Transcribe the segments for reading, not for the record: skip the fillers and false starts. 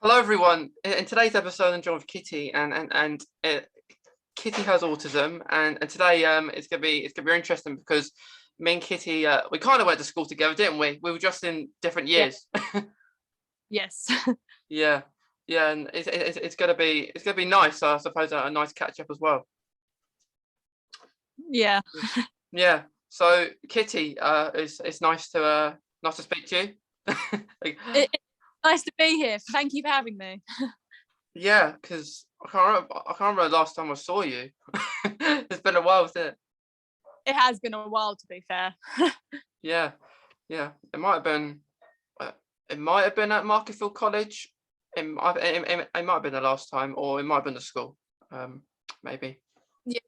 Hello, everyone. In today's episode, I'm joined with Kitty, and Kitty has autism, and today it's gonna be interesting because me and Kitty we kind of went to school together, didn't we? We were just in different Yeah. years. Yes. Yeah, yeah, and it's gonna be nice. I suppose a nice catch up as well. Yeah. Yeah. So Kitty, it's nice to speak to you. It's nice to be here. Thank you for having me. Yeah, because I can't remember the last time I saw you. It's been a while, hasn't it? It has been a while, to be fair. Yeah, yeah. Uh, it might have been at Marketfield College. It might have been the last time, or it might have been the school. Maybe. Yeah.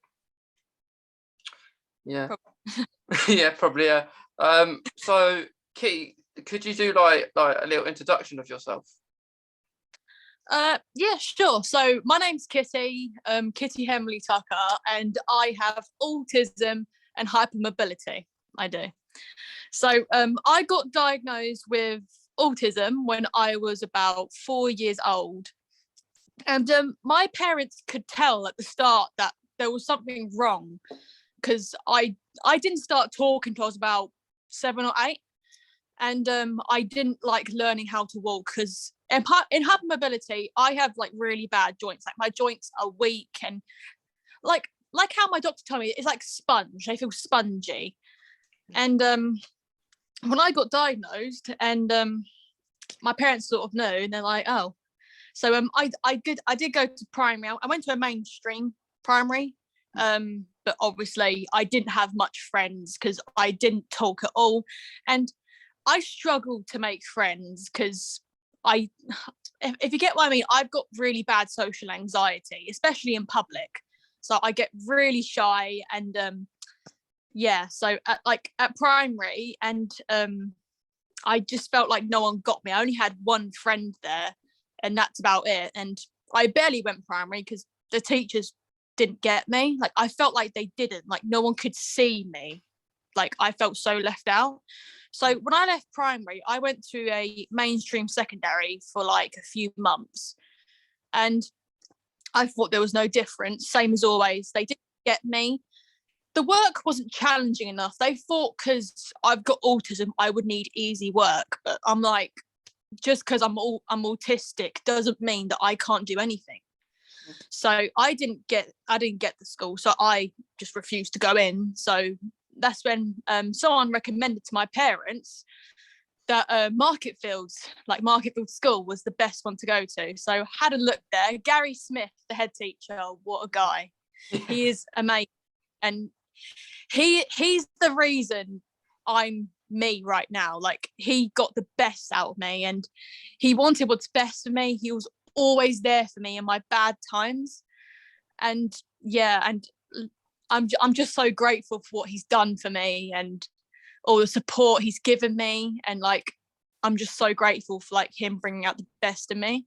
Yeah, Probably. yeah, probably. Yeah. So, Kitty, could you do like a little introduction of yourself? Yeah, sure. So my name's Kitty, Kitty Hemley Tucker, and I have autism and hypermobility. I do. So I got diagnosed with autism when I was about 4 years old. And my parents could tell at the start that there was something wrong because I didn't start talking till I was about 7 or 8, and I didn't like learning how to walk because in hypermobility I have like really bad joints. Like my joints are weak and like how my doctor told me, it's like sponge. They feel spongy. And when I got diagnosed, and my parents sort of knew, and they're like, oh. So I did go to primary. I went to a mainstream primary, but obviously I didn't have much friends because I didn't talk at all, and I struggled to make friends because I, if you get what I mean, I've got really bad social anxiety, especially in public. So I get really shy, and yeah. So at primary, and I just felt like no one got me. I only had one friend there, and that's about it. And I barely went primary because the teachers didn't get me. Like I felt like they didn't. Like no one could see me. Like I felt so left out. So when I left primary, I went to a mainstream secondary for like a few months, and I thought there was no difference. Same as always, they didn't get me. The work wasn't challenging enough. They thought because I've got autism, I would need easy work. But I'm like, just because I'm autistic doesn't mean that I can't do anything. So I didn't get the school, so I just refused to go in. So that's when someone recommended to my parents that Marketfield School was the best one to go to. So I had a look there. Gary Smith, the head teacher, what a guy! He is amazing, and he's the reason I'm me right now. Like he got the best out of me, and he wanted what's best for me. He was always there for me in my bad times, and yeah, and I'm just so grateful for what he's done for me and all the support he's given me, and like I'm just so grateful for like him bringing out the best in me.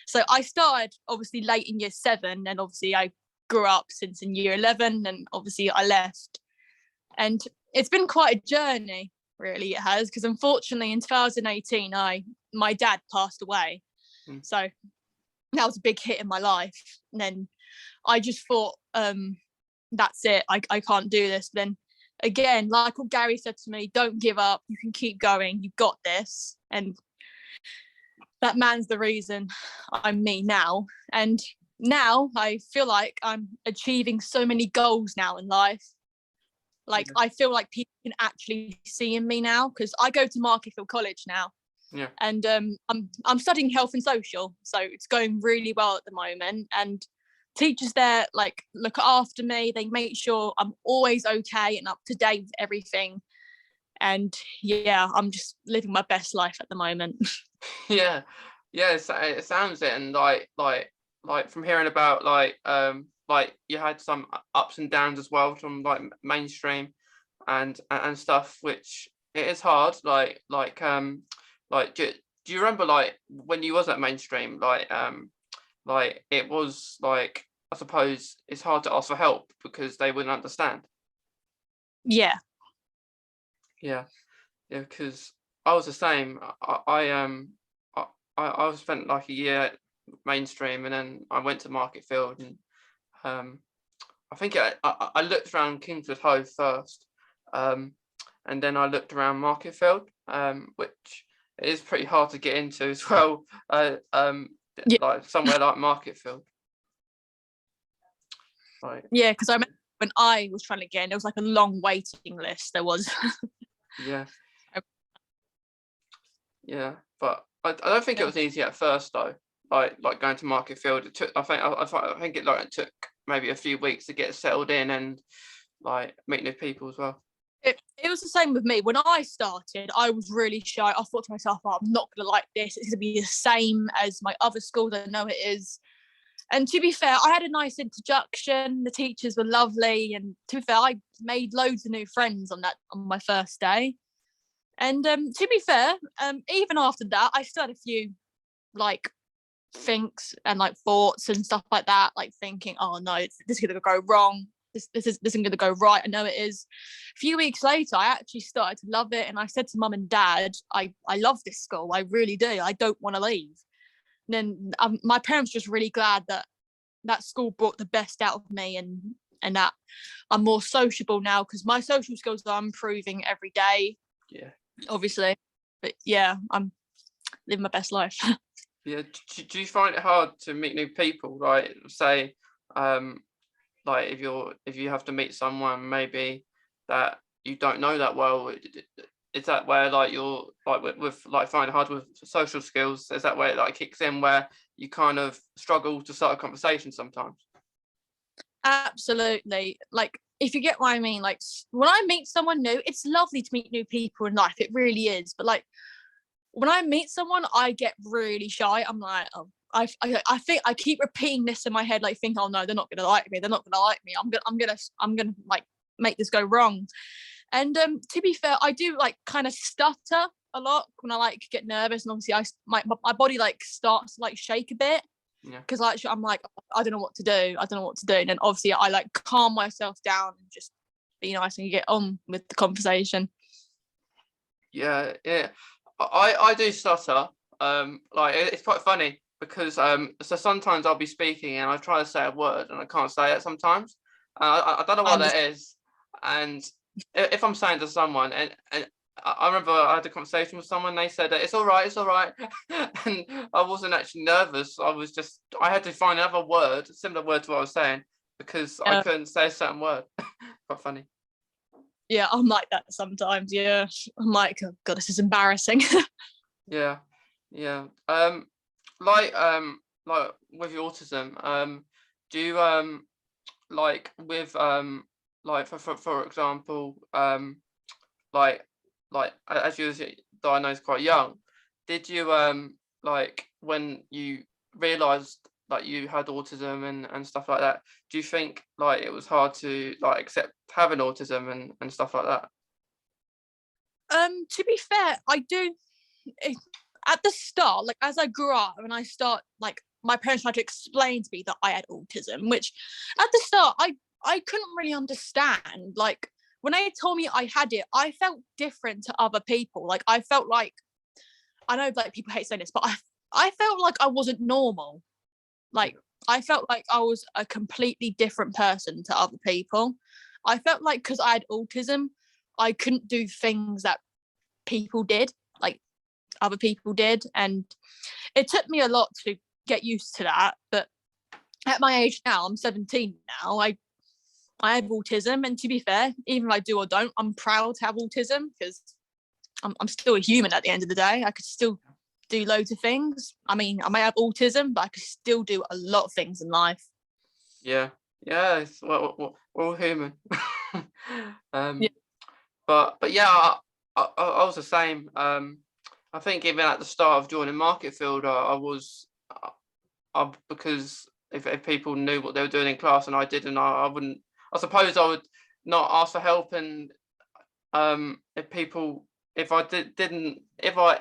So I started obviously late in year 7, and obviously I grew up since in year 11, and obviously I left, and it's been quite a journey, really. It has, because unfortunately in 2018 my dad passed away. So that was a big hit in my life, and then I just thought that's it, I can't do this. But then again, like what Gary said to me, don't give up, you can keep going, you've got this. And that man's the reason I'm me now. And now I feel like I'm achieving so many goals now in life. Like I feel like people can actually see in me now, because I go to Marketfield College now. Yeah. And I'm studying health and social, so it's going really well at the moment. And teachers there like look after me. They make sure I'm always okay and up to date with everything. And yeah, I'm just living my best life at the moment. Yeah, yeah. It sounds it, and like from hearing about like you had some ups and downs as well from like mainstream and stuff, which it is hard. Like do you remember like when you was at mainstream, like it was like, I suppose it's hard to ask for help because they wouldn't understand. Yeah. Yeah, yeah, because I was the same. I I spent like a year at mainstream, and then I went to Marketfield, and um, I think I looked around Kingswood Hove first, um, and then I looked around Marketfield, which is pretty hard to get into as well. Yeah, Like somewhere like Marketfield. Like, yeah, because I remember when I was trying to get in, there was like a long waiting list. There was. yeah, yeah, but I don't think it was easy at first though. Like going to Marketfield, it took. I think it took maybe a few weeks to get settled in and like meet new people as well. It was the same with me. When I started, I was really shy. I thought to myself, oh, I'm not going to like this. It's going to be the same as my other schools. I know it is. And to be fair, I had a nice introduction. The teachers were lovely. And to be fair, I made loads of new friends on my first day. And to be fair, even after that, I still had a few like thinks and like thoughts and stuff like that, like thinking, oh no, this is going to go wrong. This isn't going to go right. I know it is. A few weeks later, I actually started to love it, and I said to mum and dad, I love this school. I really do. I don't want to leave. And then my parents were just really glad that school brought the best out of me, and that I'm more sociable now, because my social skills are improving every day. Yeah. Obviously, but yeah, I'm living my best life. Yeah. Do you find it hard to meet new people? Like, say, like if you have to meet someone maybe that you don't know that well, is that where like you're like with like finding it hard with social skills? Is that where it like kicks in, where you kind of struggle to start a conversation sometimes? Absolutely. Like, if you get what I mean, like when I meet someone new, it's lovely to meet new people in life. It really is. But like when I meet someone, I get really shy. I'm like, oh, I think I keep repeating this in my head, like think, oh no, they're not gonna like me. They're not gonna like me. I'm gonna like make this go wrong. And to be fair, I do like kind of stutter a lot when I like get nervous, and obviously my body like starts to like shake a bit, Yeah. because like I'm like, I don't know what to do. I don't know what to do. And then obviously I like calm myself down and just be nice and get on with the conversation. Yeah, yeah. I do stutter. Like it's quite funny because so sometimes I'll be speaking and I try to say a word and I can't say it sometimes. I don't know what And that is. And if I'm saying to someone, and I remember I had a conversation with someone, they said that it's all right, and I wasn't actually nervous. I had to find another word, a similar word to what I was saying, because I couldn't say a certain word. Quite funny. yeah, I'm like that sometimes. Yeah, I'm like, oh god, this is embarrassing. Yeah, yeah. Like with your autism, do you like with like for example, like as you was diagnosed quite young, did you like when you realized that you had autism and stuff like that, do you think like it was hard to like accept having autism and stuff like that? To be fair, I do. At the start, like as I grew up and I start like my parents tried to explain to me that I had autism, which at the start I couldn't really understand. Like when they told me I had it, I felt different to other people. Like I felt like, I know like people hate saying this, but I felt like I wasn't normal. Like I felt like I was a completely different person to other people. I felt like because I had autism, I couldn't do things that people did, like other people did. And it took me a lot to get used to that. But at my age now, I'm 17 now, I have autism. And to be fair, even if I do or don't, I'm proud to have autism, because I'm still a human at the end of the day. I could still do loads of things. I mean, I may have autism, but I could still do a lot of things in life. Yeah, yeah. We're all human. Yeah. um, but yeah, I was the same. I think even at the start of joining Marketfield, I was, because if people knew what they were doing in class and I didn't, I wouldn't. I suppose I would not ask for help, and if people, if I didn't, if I,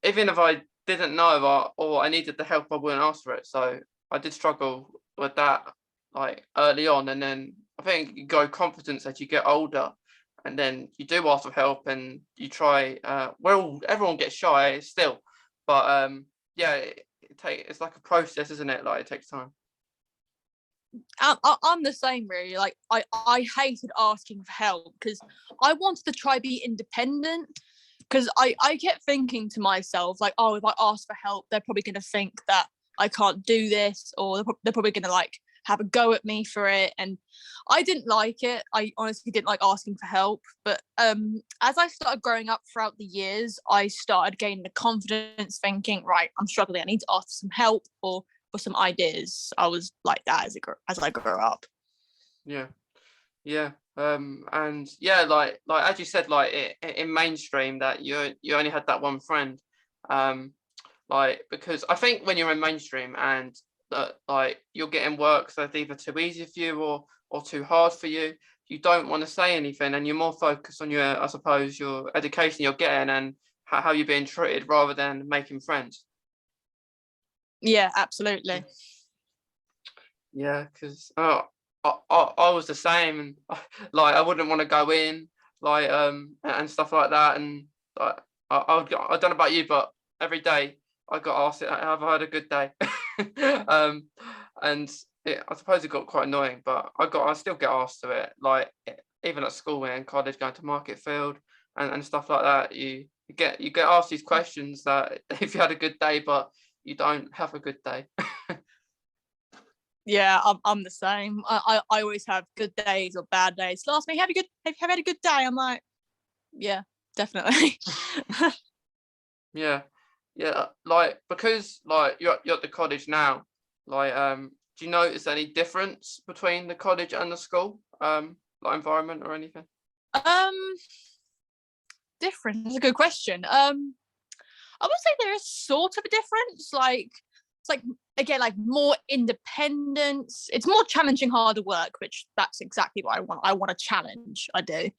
even if I didn't know or I needed the help, I wouldn't ask for it. So I did struggle with that like early on, and then I think you go confidence as you get older, and then you do ask for help and you try. Well, everyone gets shy still, but yeah, it's like a process, isn't it? Like it takes time. I'm the same really. Like I hated asking for help because I wanted to try be independent. Because I kept thinking to myself like, oh, if I ask for help, they're probably going to think that I can't do this, or they're probably going to like have a go at me for it. And I didn't like it. I honestly didn't like asking for help. But as I started growing up throughout the years, I started gaining the confidence, thinking, right, I'm struggling. I need to ask for some help or for some ideas. I was like that as I grew up. Yeah. Yeah. And yeah, like as you said, like in mainstream that you only had that one friend. Like because I think when you're in mainstream and like you're getting work that's either too easy for you or too hard for you, you don't want to say anything and you're more focused on your, I suppose, your education you're getting and how you're being treated rather than making friends. Yeah, absolutely. Yeah, because I was the same, and like I wouldn't want to go in, like and stuff like that, and like I don't know about you, but every day I got asked, "Have I had a good day?" um, and I suppose it got quite annoying, but I still get asked to it, like even at school and college, going to market field and stuff like that. You get asked these questions that if you had a good day, but you don't have a good day. Yeah, I'm the same. I always have good days or bad days. Last me, have you had a good day? I'm like, yeah, definitely. Yeah, yeah. Like because like you're at the college now. Like do you notice any difference between the college and the school? Like environment or anything? um, Different. That's a good question. I would say there is sort of a difference. Like it's like again, like more independence. It's more challenging, harder work, which that's exactly what I want. I want a challenge. I do.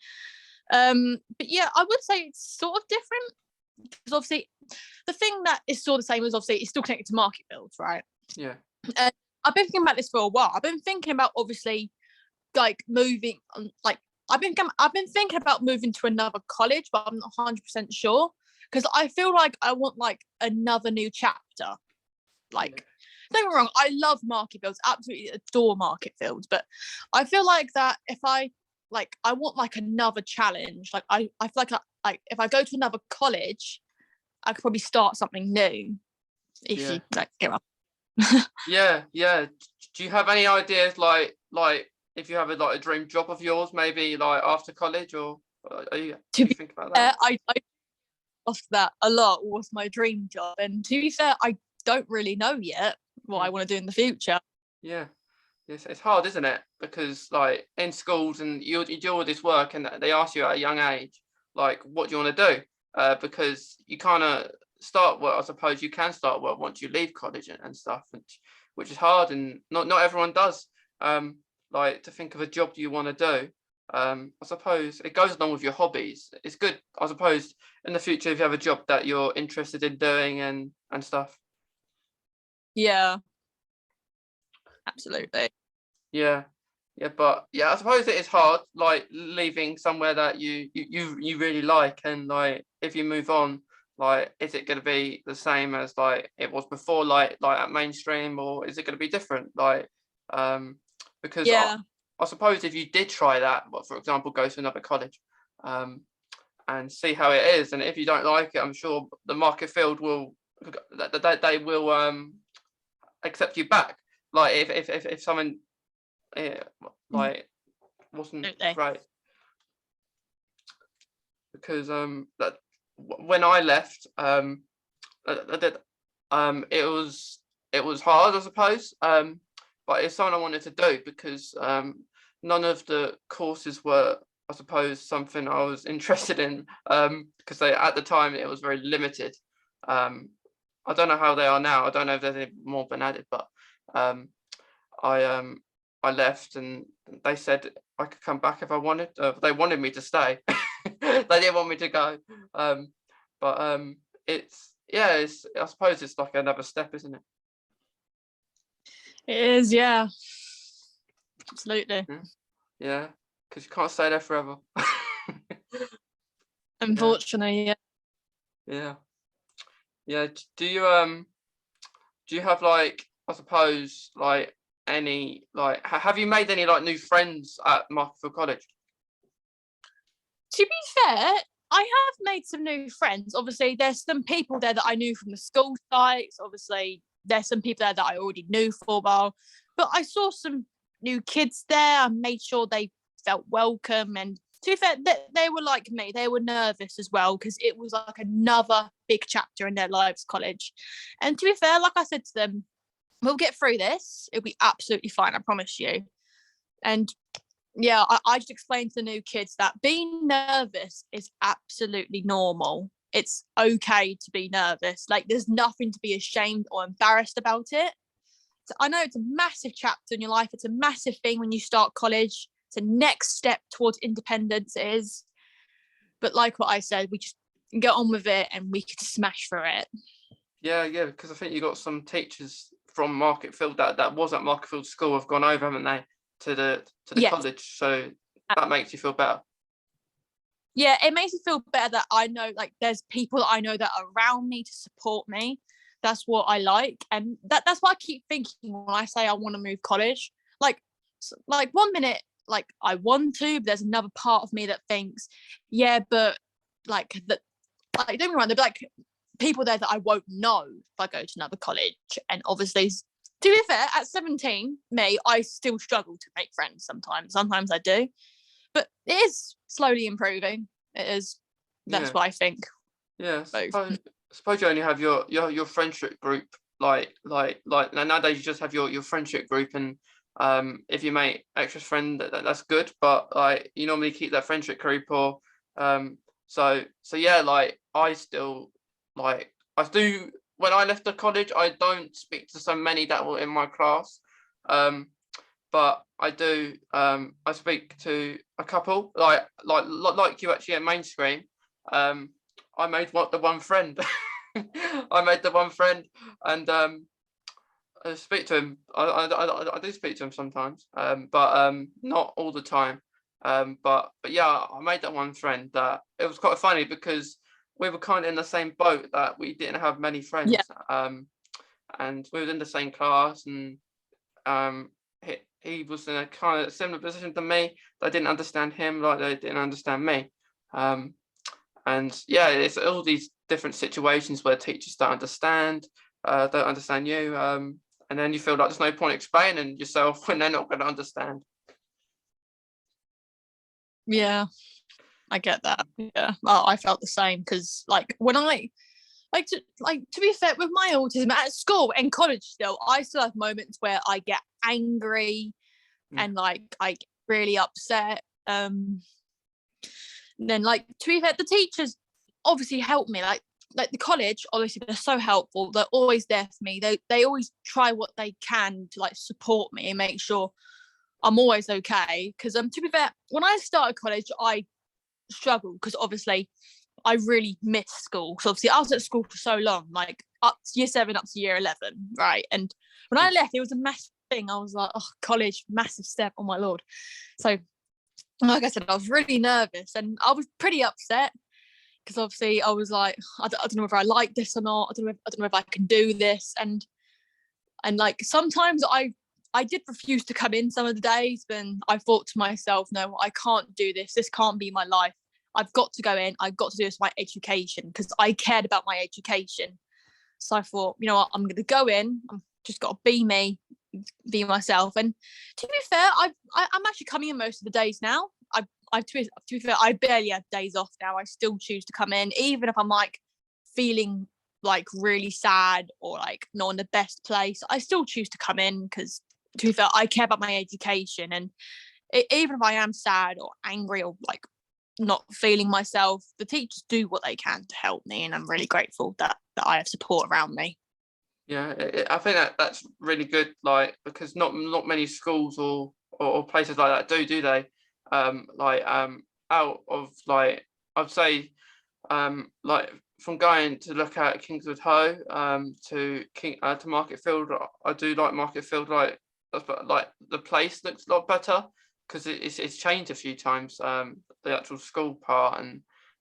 But yeah, I would say it's sort of different because obviously the thing that is still the same is obviously it's still connected to market builds, right? Yeah, And I've been thinking about this for a while. I've been thinking about obviously like moving on, like I've been thinking about moving to another college, but I'm not 100% sure because I feel like I want like another new chapter. yeah, Like, don't get me wrong, I love market fields, absolutely adore market fields, but I feel like that if I like, I want like another challenge. Like, I feel like if I go to another college, I could probably start something new. If yeah, you like, get what yeah, yeah. Do you have any ideas like if you have a like a dream job of yours, maybe like after college, or to do you be think about that? fair, I asked that a lot. What's my dream job? And to be fair, I don't really know yet what I Mm, want to do in the future. yeah. Yes, it's hard, isn't it? Because like in schools and you do all this work and they ask you at a young age, like, what do you want to do? Because you kind of start work. I suppose you can start work once you leave college and stuff, which is hard, and not everyone does. Um, like to think of a job you want to do. I suppose it goes along with your hobbies. It's good, I suppose, in the future if you have a job that you're interested in doing and stuff. Yeah, absolutely. Yeah, yeah, but yeah, I suppose it is hard, like leaving somewhere that you really like, and like if you move on, like is it going to be the same as like it was before, like at mainstream, or is it going to be different? Like, um, because Yeah, I suppose if you did try that, what for example, go to another college, um, and see how it is, and if you don't like it, I'm sure the market field will that they will accept you back. Like if someone like wasn't absolutely. great because that when I left I did it was hard I suppose but it's something I wanted to do because none of the courses were I suppose something I was interested in because they at the time it was very limited. um I don't know how they are now. I don't know if there's any more been added, but um I um I left and they said I could come back if I wanted. They wanted me to stay. They didn't want me to go. Um, but it's yeah, it's I suppose it's like another step, isn't it? It is, yeah, absolutely. Yeah, yeah, because you can't stay there forever. Yeah, Unfortunately, yeah. yeah, yeah. Do you do you have like, I suppose, like any like have you made any like new friends at Marketfield College? To be fair, I have made some new friends. Obviously, there's some people there that I knew from the school sites. Obviously, there's some people there that I already knew for a while. But I saw some new kids there. I made sure they felt welcome. And to be fair, they were like me. They were nervous as well because it was like another big chapter in their lives, college. And to be fair, like I said to them, we'll get through this. It'll be absolutely fine. I promise you. And yeah, I just explained to the new kids that being nervous is absolutely normal. It's okay to be nervous. Like, there's nothing to be ashamed or embarrassed about it. So I know it's a massive chapter in your life. It's a massive thing when you start college. It's a next step towards independence. It is. But like what I said, we just get on with it and we can smash through it. Yeah, because I think you got some teachers from Marketfield that was at Marketfield School have gone over, haven't they, to the Yes. college? So that makes you feel better. Yeah, it makes me feel better that I know, like, there's people that I know that are around me to support me. That's what I like, and that's what I keep thinking when I say I want to move college. Like 1 minute, like I want to, but there's another part of me that thinks, yeah, but like that, like don't get me wrong, there'll be like people there that I won't know if I go to another college, and obviously, to be fair, at 17, I still struggle to make friends sometimes. Sometimes I do, but it is slowly improving. It is. That's Yeah. what I think. Yeah. Suppose you only have your friendship group. Like nowadays you just have your friendship group, and if you make extra friend, that's good. But like you normally keep that friendship group, or so yeah. Like I still I do when I left the college. I don't speak to so many that were in my class. But I do. I speak to a couple, like you actually at mainstream. I made the one friend. I made the one friend, and I speak to him. I do speak to him sometimes, but not all the time. But yeah, I made that one friend. That it was quite funny because we were kind of in the same boat that we didn't have many Yeah. friends. And we were in the same class, and um, he was in a kind of similar position to me. They didn't understand him like they didn't understand me. And yeah, it's all these different situations where teachers don't understand you, and then you feel like there's no point explaining yourself when they're not going to understand. Yeah, I get that. Yeah, well, I felt the same because, like, when I to be fair, with my autism at school and college, I still have moments where I get angry and like I get really upset. Then, like, to be fair, the teachers obviously help me. Like the college, obviously they're so helpful. They're always there for me. They always try what they can to like support me and make sure I'm always okay. Because to be fair, when I started college, I struggled because obviously I really missed school. So obviously I was at school for so long, like up to year 7 up to year 11, right? And when I left, it was a massive thing. I was like, oh, college, massive step. Oh my lord. So like I said, I was really nervous and I was pretty upset because obviously I was like, I don't know if I like this or not. I don't know if I can do this. And like sometimes I did refuse to come in some of the days, but I thought to myself, no, I can't do this. This can't be my life. I've got to go in. I've got to do this for my education because I cared about my education. So I thought, you know what, I'm going to go in. I'm just got to be me, be myself. And to be fair, I'm actually coming in most of the days now. To be fair, I barely have days off now. I still choose to come in, even if I'm like feeling like really sad or like not in the best place. I still choose to come in because, to be fair, I care about my education. And even if I am sad or angry or like not feeling myself, the teachers do what they can to help me, and I'm really grateful that I have support around me. Yeah, I think that's really good. Like because not many schools or places like that do they? Out of like I'd say like from going to look at Kingswood Hoe to Marketfield, I do like Marketfield. Like the place looks a lot better because it's changed a few times. The actual school part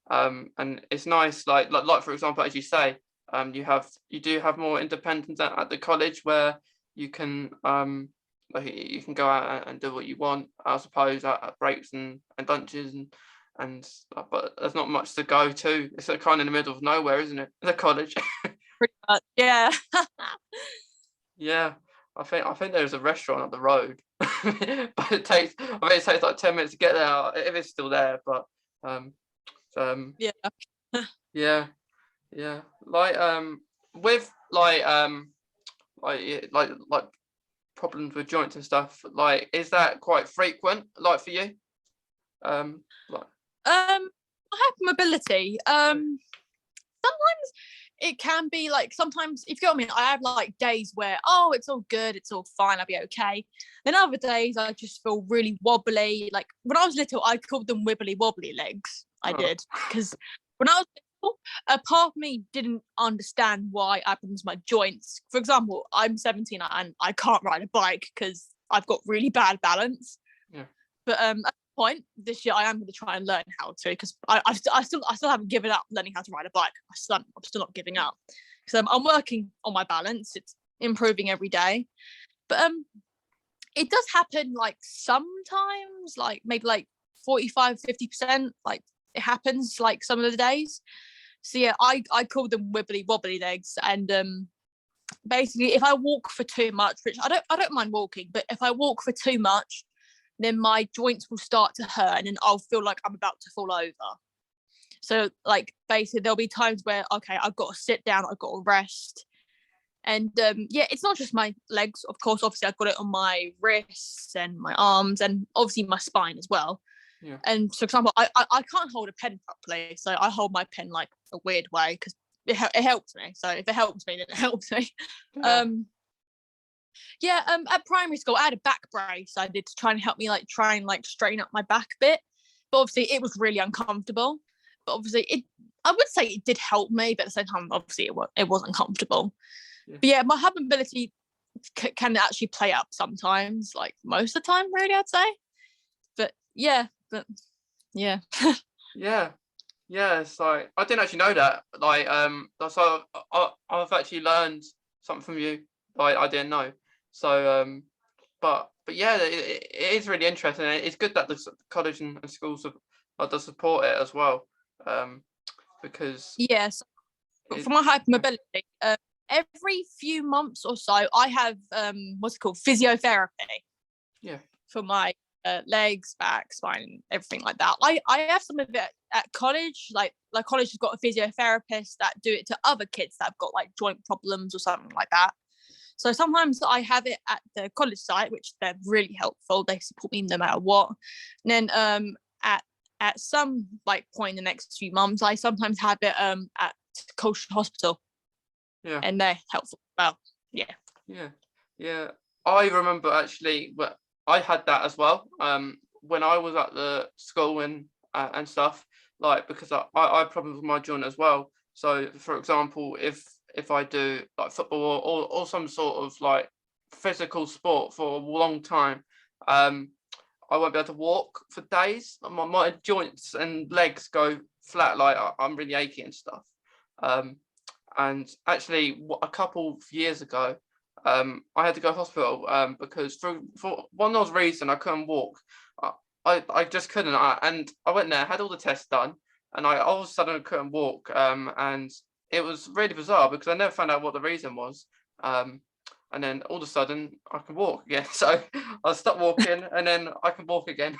and it's nice. Like for example, as you say, you do have more independence at the college, where you can like you can go out and do what you want, I suppose, at breaks and lunches and but there's not much to go to. It's kind of in the middle of nowhere, isn't it? The college. Pretty much, yeah. Yeah, I think there's a restaurant up the road, but it takes like 10 minutes to get there if it's still there. But um, Yeah. yeah, yeah, with like problems with joints and stuff. Like, is that quite frequent? Like for you? Like Hypermobility. Sometimes it can be like, sometimes, if you know what I mean, I have like days where, oh, it's all good, it's all fine, I'll be okay. Then other days I just feel really wobbly. Like when I was little, I called them wibbly wobbly legs. I oh, did, because when I was little, a part of me didn't understand why it happens to my joints. For example, I'm 17 and I can't ride a bike because I've got really bad balance. yeah, But at the point this year, I am going to try and learn how to, because I still haven't given up learning how to ride a bike. I'm still not giving up, because I'm working on my balance. It's improving every day. But it does happen like sometimes, like maybe like 45-50%. Like it happens like some of the days. So yeah, I call them wibbly wobbly legs. And basically, if I walk for too much, which I don't mind walking, but if I walk for too much, then my joints will start to hurt, and then I'll feel like I'm about to fall over. So like basically there'll be times where, okay, I've got to sit down, I've got to rest. And yeah, it's not just my legs, of course. Obviously I've got it on my wrists and my arms, and obviously my spine as well. yeah, And for example, I can't hold a pen properly, so I hold my pen like a weird way, because it helps me. So if it helps me, then it helps me. yeah, Yeah, at primary school I had a back brace I did to try and help me try and straighten up my back a bit. But obviously it was really uncomfortable. But obviously I would say it did help me, but at the same time obviously it wasn't comfortable. yeah. But yeah, my hub ability can actually play up sometimes, like most of the time, really, I'd say. But yeah. Yeah, yeah. It's like I didn't actually know that. Like, so I've actually learned something from you. Like I didn't know. So, but yeah, it is really interesting. It's good that the college and schools have does support it as well. Because Yes. it, For my hypermobility, every few months or so I have what's it called, physiotherapy yeah, for my legs, back, spine, everything like that. I have some of it at college. Like college has got a physiotherapist that do it to other kids that have got like joint problems or something like that. So sometimes I have it at the college site, which they're really helpful. They support me no matter what. And then at some like point in the next few months, I sometimes have it at Culture Hospital, yeah, and they're helpful. Well, yeah. yeah, yeah. I remember actually, but I had that as well. When I was at the school and stuff, like because I had problems with my joint as well. So, for example, if I do like football or some sort of like physical sport for a long time, I won't be able to walk for days. My joints and legs go flat, like I'm really achy and stuff. Um, and actually, a couple of years ago, I had to go to hospital because for one odd reason I couldn't walk. I just couldn't. And I went there, had all the tests done, and I all of a sudden couldn't walk. And it was really bizarre because I never found out what the reason was. And then all of a sudden I can walk again. So I stopped walking, and then I can walk again.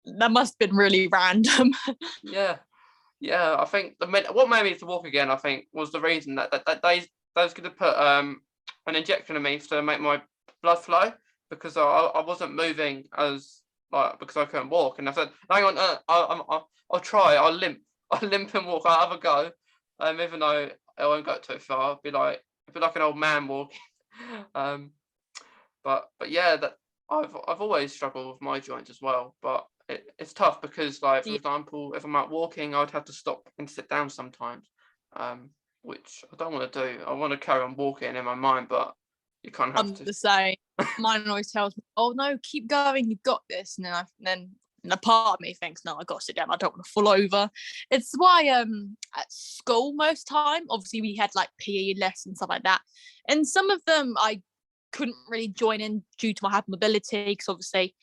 That must have been really random. Yeah, yeah. I think what made me to walk again, I think, was the reason that they was going to put an injection in me to make my blood flow because I wasn't moving as like because I couldn't walk. And I said, hang on, I'll try. I'll limp. I'll limp and walk. I'll have a go. Even though I won't go too far, I'll be like an old man walking. um, but yeah, that I've always struggled with my joints as well. But it's tough because, like, for Yeah, example, if I'm out walking, I'd have to stop and sit down sometimes, which I don't want to do. I want to carry on walking in my mind, but you can't have I'm to. the same. Mine always tells me, "Oh no, keep going, you've got this." And then And a part of me thinks, no, I got to sit down. I don't want to fall over. It's why at school most time, obviously we had like PE lessons, stuff like that. And some of them I couldn't really join in due to my hypermobility, because obviously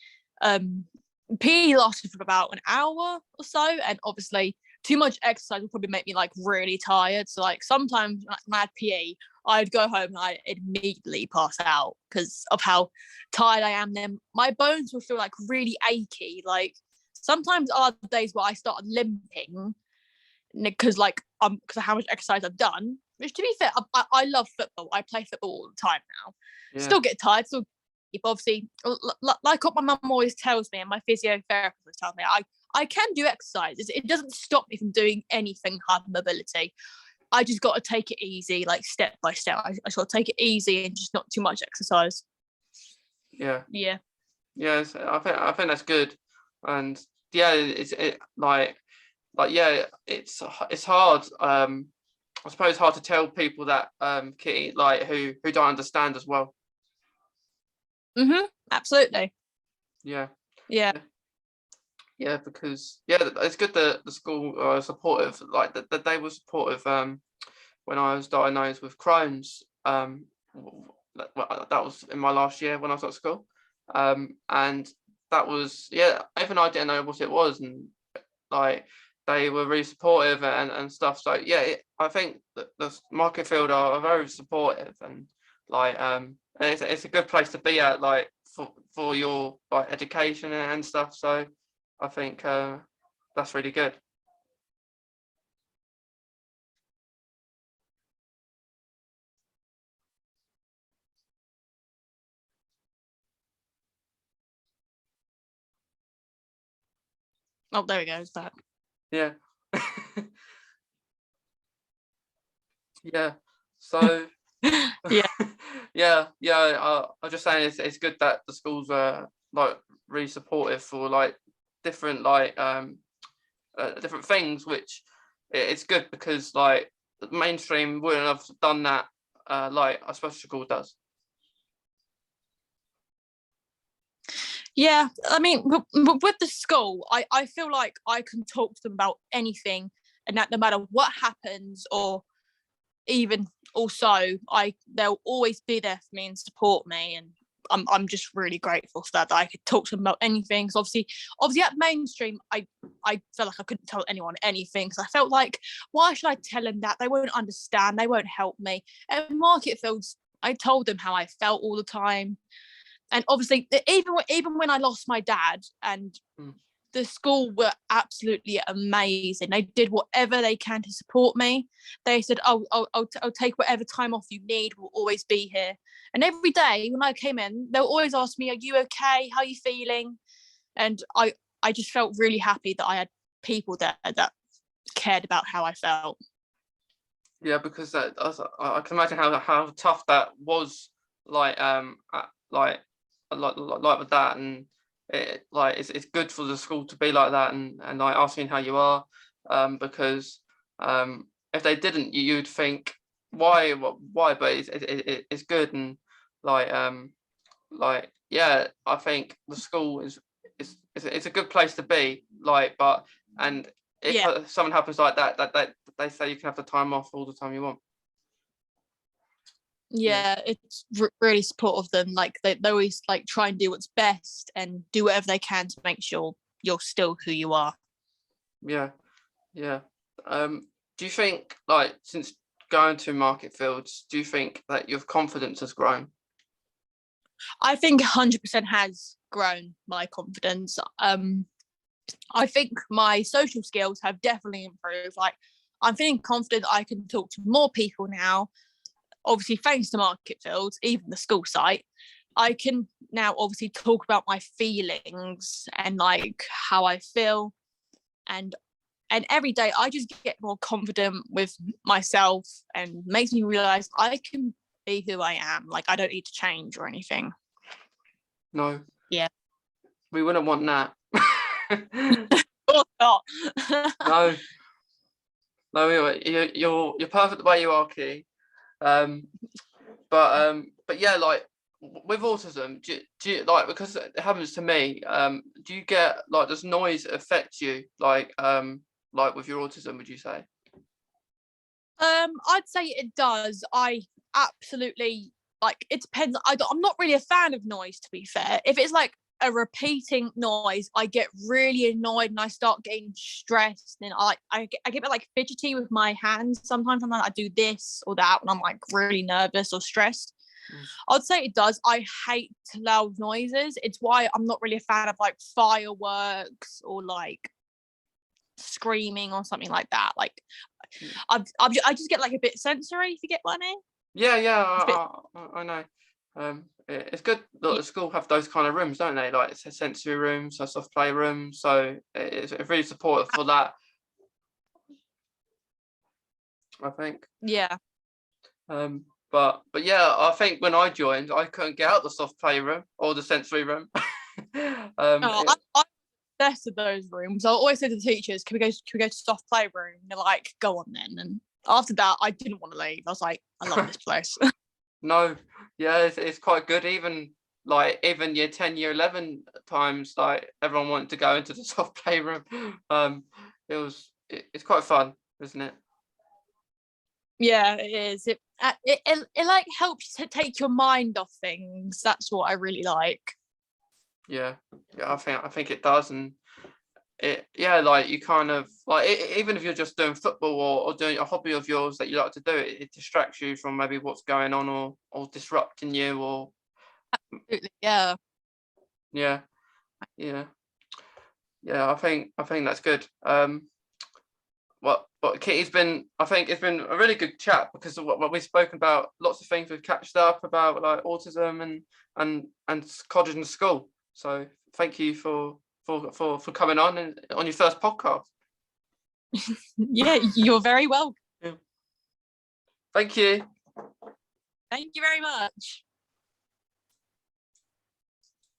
PE lasted for about an hour or so. And obviously too much exercise would probably make me like really tired. So like sometimes when I had PE, I'd go home and I'd immediately pass out because of how tired I am. Then my bones will feel like really achy. Like sometimes are days where I start limping because because of how much exercise I've done. Which, to be fair, I love football. I play football all the time now. Yeah. Still get tired. Still, obviously, like what my mum always tells me, and my physiotherapist tells me, I can do exercises. It doesn't stop me from doing anything hypermobility. I just got to take it easy, like step by step. I just got to take it easy and just not too much exercise. Yeah. Yeah. Yes, I think that's good, and yeah, it's hard. I suppose hard to tell people that Kitty, like who don't understand as well. Absolutely. Yeah. Yeah. Yeah, because it's good that the school are supportive. Like that they were supportive. When I was diagnosed with Crohn's, that was in my last year when I was at school, and that was even I didn't know what it was, and like they were really supportive and stuff. So I think that the market field are very supportive, and like it's a good place to be at, like for your like education and stuff. So I think that's really good. Oh, there we go. It's back. Yeah. Yeah. So Yeah. I was just saying it's good that the schools are like really supportive for like different different things, which it's good because like the mainstream wouldn't have done that like a special school does. Yeah, I mean, with the school, I feel like I can talk to them about anything, and that no matter what happens, or even also, they'll always be there for me and support me, and I'm just really grateful for that I could talk to them about anything. So obviously at mainstream, I felt like I couldn't tell anyone anything, because I felt like, why should I tell them that? They won't understand. They won't help me. And market fields, I told them how I felt all the time. And obviously, even when I lost my dad, and the school were absolutely amazing. They did whatever they can to support me. They said, I'll take whatever time off you need. We'll always be here. And every day when I came in, they'll always ask me, are you okay? How are you feeling? And I just felt really happy that I had people there that cared about how I felt. Yeah, because I can imagine how tough that was, like like with that, and it's good for the school to be like that, and like asking how you are, because if they didn't, you'd think why, but it's good, and like I think the school it's a good place to be, like, but and if Yeah. something happens like that they say you can have the time off all the time you want. Yeah, it's really supportive of them. Like they always like try and do what's best and do whatever they can to make sure you're still who you are. Yeah. Do you think, like, since going to market fields, do you think that your confidence has grown? I think 100% has grown my confidence. I think my social skills have definitely improved. Like I'm feeling confident I can talk to more people now. Obviously, thanks to market fields, even the school site, I can now obviously talk about my feelings and like how I feel, and every day I just get more confident with myself, and makes me realize I can be who I am. Like I don't need to change or anything. No. Yeah. We wouldn't want that. Or not. No. No, you're perfect the way you are, Key. But yeah, like with autism, do you like, because it happens to me, do you get like, does noise affect you like with your autism, would you say? I'd say it does. I absolutely, like, it depends. I'm not really a fan of noise, to be fair. If it's like a repeating noise, I get really annoyed and I start getting stressed, and I get a bit like fidgety with my hands sometimes. And I do this or that when I'm like really nervous or stressed. I'd say it does. I hate loud noises. It's why I'm not really a fan of like fireworks or like screaming or something like that. Like, I just get like a bit sensory, if you get what I mean. Yeah, Bit, I know. It's good that the school have those kind of rooms, don't they? Like, it's a sensory room, so soft play room. So it's really supportive for that, I think. yeah. But yeah, I think when I joined, I couldn't get out the soft play room or the sensory room. No, I'm obsessed with those rooms. I always say to the teachers, can we go to soft play room? And they're like, go on then. And after that, I didn't want to leave. I was like, I love this place. No, yeah, it's quite good. Even year 10, year 11 times, like everyone wanted to go into the soft play room. It's quite fun, isn't it? Yeah, it is. It like helps to take your mind off things. That's what I really like. Yeah, I think it does. And like, you kind of like, even if you're just doing football or doing a hobby of yours that you like to do, it distracts you from maybe what's going on, or disrupting you, or Absolutely, yeah. yeah, yeah, yeah. I think that's good. What Kitty's been, I think it's been a really good chat, because of what we've spoken about, lots of things we've catched up about, like autism and college and school. So thank you for coming on, and on your first podcast. Yeah, you're very welcome. Yeah. Thank you. Thank you very much.